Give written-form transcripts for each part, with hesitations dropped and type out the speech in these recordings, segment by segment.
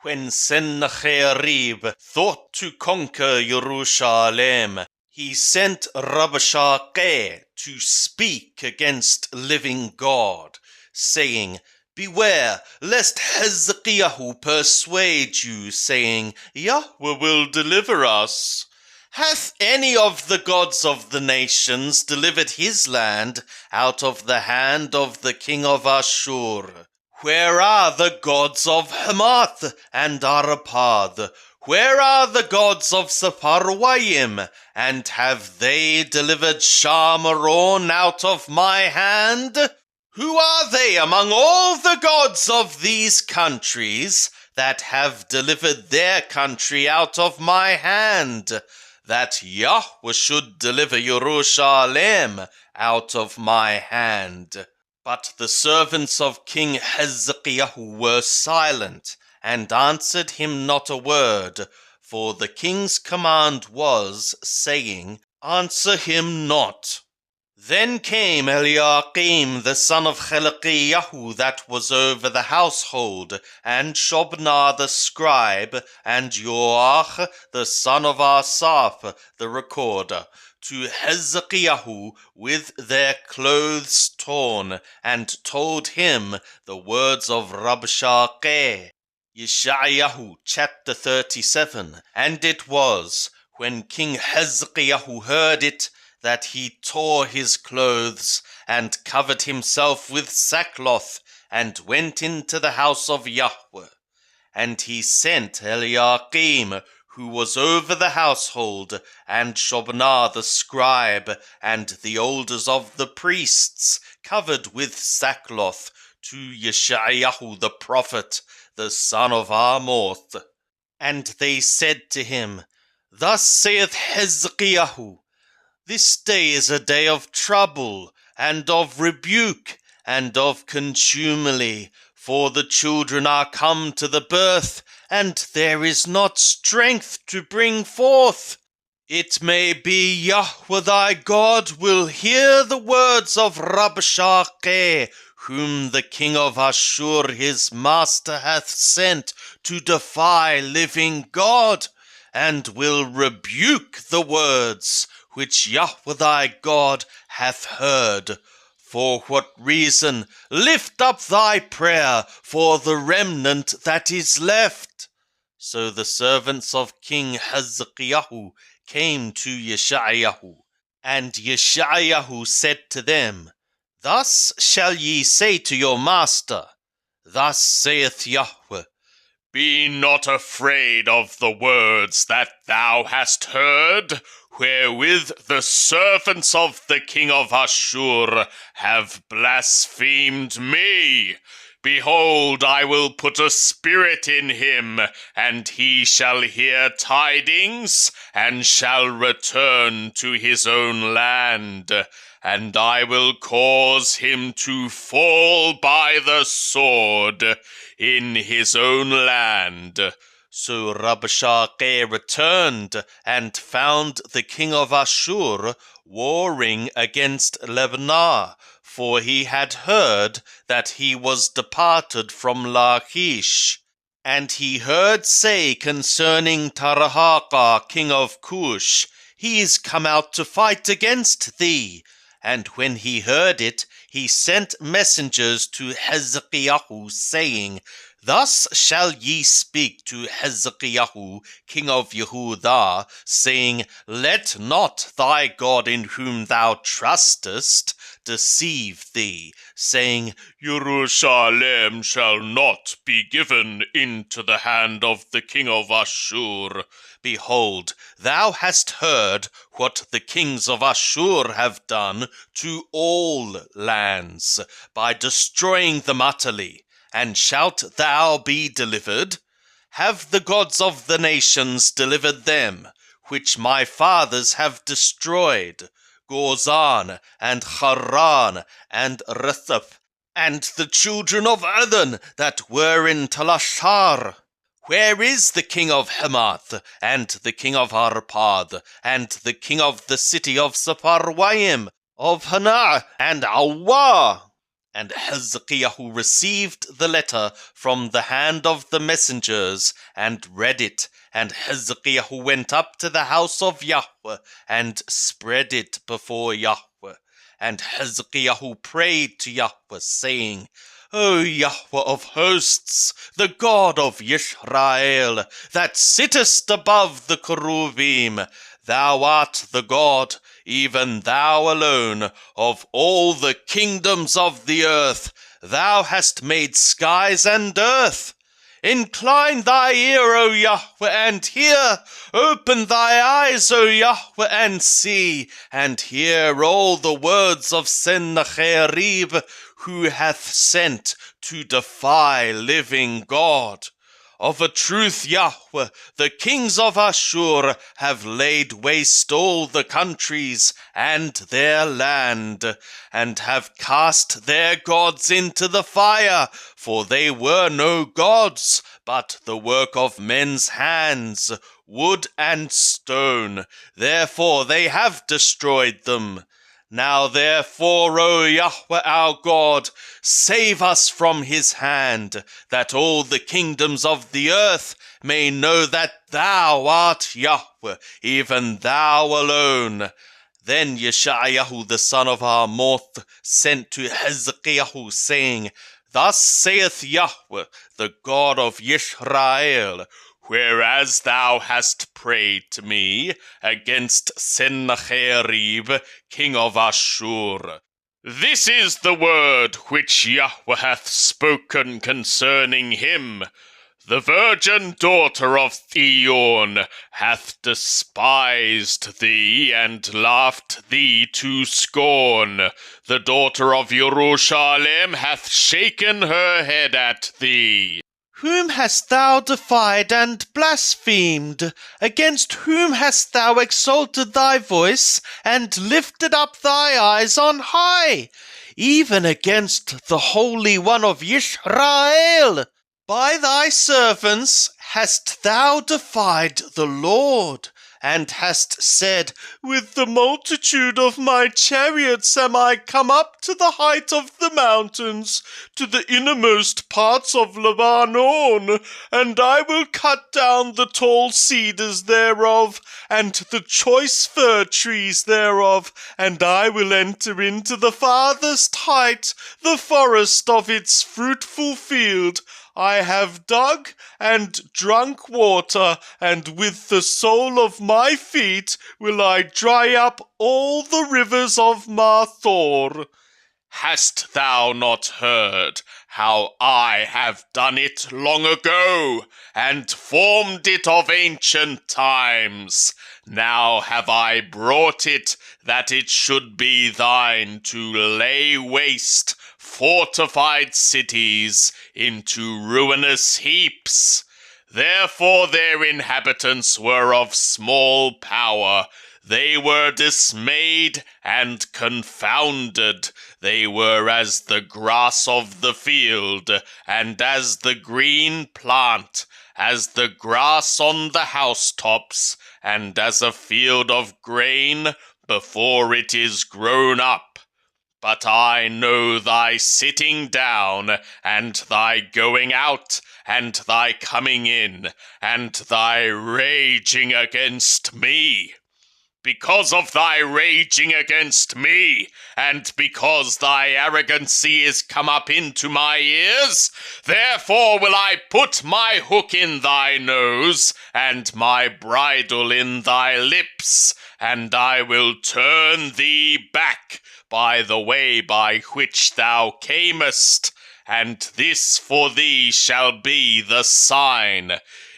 When Sennacherib thought to conquer Jerusalem, he sent Rabshakeh to speak against living God, saying, Beware, lest Hezekiah persuade you, saying, Yahweh will deliver us. Hath any of the gods of the nations delivered his land out of the hand of the king of Ashur? Where are the gods of Hamath and Arpad? Where are the gods of Sepharwaim? And have they delivered Sharmaron out of my hand? Who are they among all the gods of these countries that have delivered their country out of my hand? That Yahweh should deliver Jerusalem out of my hand. But the servants of King Hezekiah were silent, and answered him not a word, for the king's command was, saying, Answer him not. Then came Eliakim the son of Hilkiah that was over the household, and Shobna the scribe, and Joach the son of Asaph the recorder, to Hezekiah with their clothes torn, and told him the words of Rabshakeh. Yeshayahu chapter 37. And it was, when King Hezekiah heard it, that he tore his clothes, and covered himself with sackcloth, and went into the house of Yahweh. And he sent Eliakim, who was over the household, and Shobna the scribe, and the elders of the priests, covered with sackcloth, to Yeshayahu the prophet, the son of Amoth. And they said to him, Thus saith Hezekiah, This day is a day of trouble, and of rebuke, and of contumely, for the children are come to the birth, and there is not strength to bring forth. It may be Yahweh thy God will hear the words of Rabshakeh, whom the king of Ashur his master hath sent to defy living God, and will rebuke the words which Yahweh thy God hath heard. For what reason? Lift up thy prayer for the remnant that is left. So the servants of King Hezekiah came to Yeshayahu, and Yeshayahu said to them, Thus shall ye say to your master, Thus saith Yahweh, Be not afraid of the words that thou hast heard, wherewith the servants of the king of Ashur have blasphemed me. Behold, I will put a spirit in him, and he shall hear tidings, and shall return to his own land. And I will cause him to fall by the sword in his own land. So Rabshakeh returned, and found the king of Ashur warring against Lebanah, for he had heard that he was departed from Lachish. And he heard say concerning Tarahaka, king of Cush, He is come out to fight against thee. And when he heard it, he sent messengers to Hezekiah, saying, Thus shall ye speak to Hezekiah, king of Yehudah, saying, Let not thy God in whom thou trustest deceive thee, saying, Jerusalem shall not be given into the hand of the king of Ashur. Behold, thou hast heard what the kings of Ashur have done to all lands, by destroying them utterly. And shalt thou be delivered? Have the gods of the nations delivered them, which my fathers have destroyed, Gozan, and Haran, and Rethab, and the children of Adon that were in Talashar? Where is the king of Hamath, and the king of Arpad, and the king of the city of Sepharwaim, of Hana and Awwa? And Hezekiah received the letter from the hand of the messengers, and read it. And Hezekiah went up to the house of Yahweh, and spread it before Yahweh. And Hezekiah prayed to Yahweh, saying, O Yahweh of hosts, the God of Israel, that sittest above the cherubim, thou art the God, even thou alone, of all the kingdoms of the earth. Thou hast made skies and earth. Incline thy ear, O Yahweh, and hear. Open thy eyes, O Yahweh, and see, and hear all the words of Sennacherib, who hath sent to defy living God. Of a truth, Yahweh, the kings of Ashur have laid waste all the countries and their land, and have cast their gods into the fire, for they were no gods, but the work of men's hands, wood and stone. Therefore they have destroyed them. Now therefore, O Yahweh our God, save us from his hand, that all the kingdoms of the earth may know that thou art Yahweh, even thou alone. Then Yeshayahu the son of Amoth sent to Hezekiah, saying, Thus saith Yahweh, the God of Israel, whereas thou hast prayed to me against Sennacherib, king of Ashur. This is the word which Yahweh hath spoken concerning him. The virgin daughter of Theon hath despised thee and laughed thee to scorn. The daughter of Jerusalem hath shaken her head at thee. Whom hast thou defied and blasphemed? Against whom hast thou exalted thy voice and lifted up thy eyes on high? Even against the Holy One of Israel. By thy servants hast thou defied the Lord, and hast said, With the multitude of my chariots am I come up to the height of the mountains, to the innermost parts of Lebanon, and I will cut down the tall cedars thereof, and the choice fir trees thereof, and I will enter into the farthest height, the forest of its fruitful field. I have dug and drunk water, and with the sole of my feet will I dry up all the rivers of Marthor. Hast thou not heard how I have done it long ago, and formed it of ancient times? Now have I brought it, that it should be thine to lay waste fortified cities into ruinous heaps. Therefore their inhabitants were of small power. They were dismayed and confounded. They were as the grass of the field, and as the green plant, as the grass on the housetops, and as a field of grain before it is grown up. But I know thy sitting down, and thy going out, and thy coming in, and thy raging against me. Because of thy raging against me, and because thy arrogancy is come up into my ears, therefore will I put my hook in thy nose, and my bridle in thy lips, and I will turn thee back by the way by which thou camest, and this for thee shall be the sign.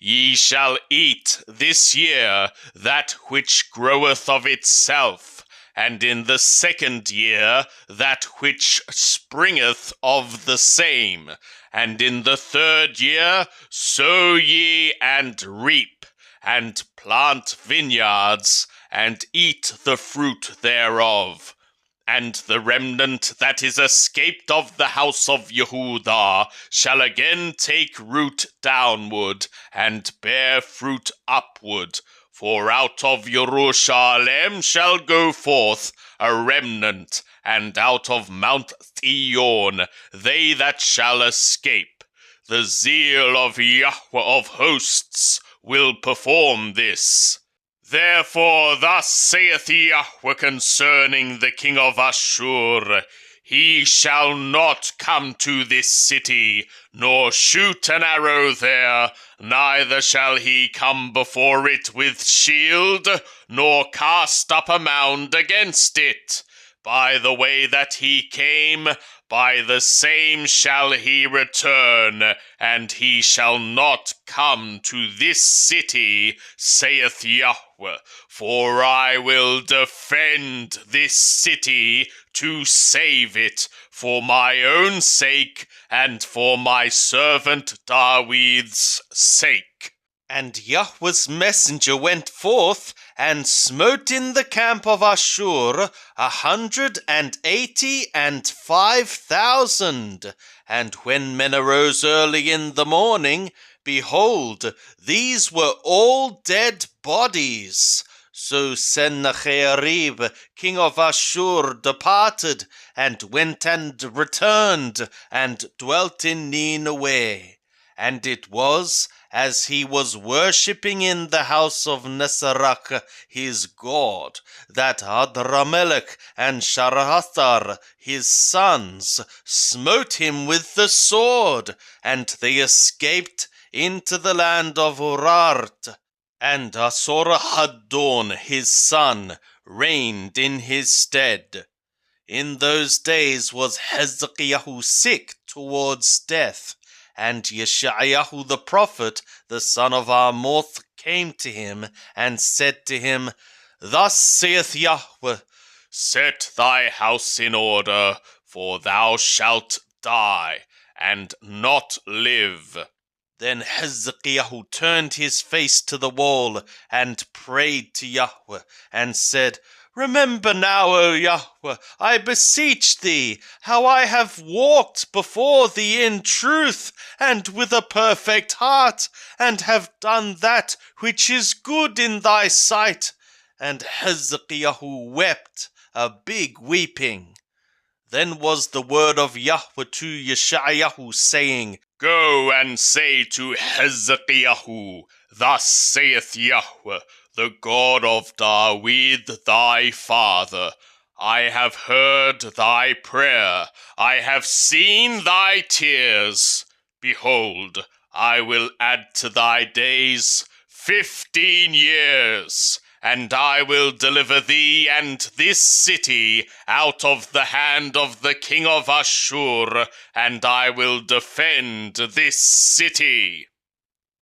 Ye shall eat this year that which groweth of itself, and in the second year that which springeth of the same, and in the third year sow ye and reap, and plant vineyards, and eat the fruit thereof. And the remnant that is escaped of the house of Yehudah shall again take root downward, and bear fruit upward. For out of Jerusalem shall go forth a remnant, and out of Mount Zion they that shall escape. The zeal of Yahweh of hosts will perform this. Therefore thus saith Yahweh concerning the king of Ashur, he shall not come to this city, nor shoot an arrow there, neither shall he come before it with shield, nor cast up a mound against it. By the way that he came, by the same shall he return, and he shall not come to this city, saith Yahweh. For I will defend this city to save it, for my own sake, and for my servant David's sake. And Yahweh's messenger went forth, and smote in the camp of Ashur 185,000. And when men arose early in the morning, behold, these were all dead bodies. So Sennacherib, king of Ashur, departed, and went and returned, and dwelt in Nineveh. And it was, as he was worshipping in the house of Nesarach his god, that Adramelech and Sharathar his sons smote him with the sword, and they escaped into the land of Urart. And Asorahadon his son reigned in his stead. In those days was Hezekiah sick towards death, and Yeshayahu the prophet, the son of Amoth, came to him, and said to him, Thus saith Yahweh, Set thy house in order, for thou shalt die, and not live. Then Hezekiah turned his face to the wall, and prayed to Yahweh, and said, Remember now, O Yahweh, I beseech thee, how I have walked before thee in truth, and with a perfect heart, and have done that which is good in thy sight. And Hezekiah wept a big weeping. Then was the word of Yahweh to Yeshayahu, saying, Go and say to Hezekiah, Thus saith Yahweh, the God of David thy father, I have heard thy prayer, I have seen thy tears. Behold, I will add to thy days 15 years, and I will deliver thee and this city out of the hand of the king of Ashur, and I will defend this city.